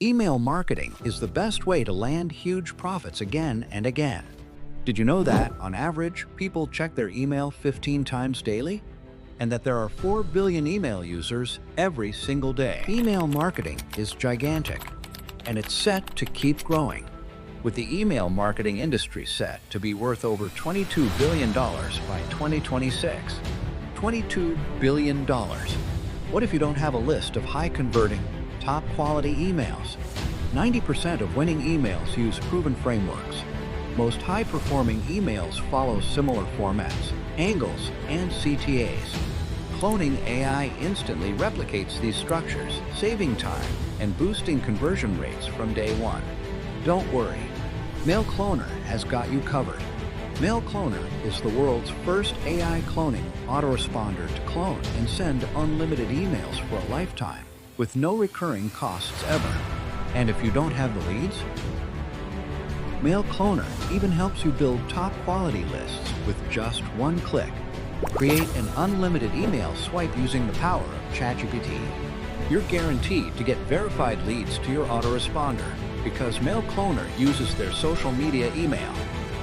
Email marketing is the best way to land huge profits again and again. Did you know that, on average, people check their email 15 times daily? And that there are 4 billion email users every single day. Email marketing is gigantic, and it's set to keep growing, with the email marketing industry set to be worth over $22 billion by 2026. $22 billion. What if you don't have a list of high-converting, top-quality emails? 90% of winning emails use proven frameworks. Most high-performing emails follow similar formats, angles, and CTAs. Cloning AI instantly replicates these structures, saving time and boosting conversion rates from day one. Don't worry, Mailcloner has got you covered. Mailcloner is the world's first AI cloning autoresponder to clone and send unlimited emails for a lifetime, with no recurring costs ever. And if you don't have the leads, Mailcloner even helps you build top-quality lists with just one click. Create an unlimited email swipe using the power of ChatGPT. You're guaranteed to get verified leads to your autoresponder because Mailcloner uses their social media email.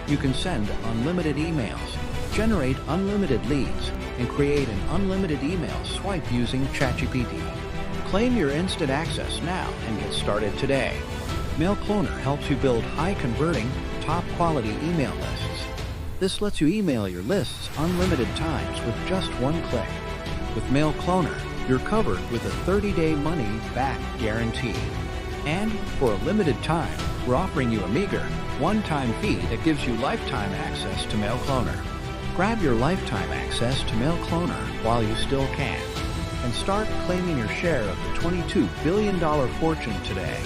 You can send unlimited emails, generate unlimited leads, and create an unlimited email swipe using ChatGPT. Claim your instant access now and get started today. Mailcloner helps you build high-converting, top-quality email lists. This lets you email your lists unlimited times with just one click. With Mailcloner, you're covered with a 30-day money-back guarantee. And for a limited time, we're offering you a meager, one-time fee that gives you lifetime access to Mailcloner. Grab your lifetime access to Mailcloner while you still can, and start claiming your share of the $22 billion fortune today.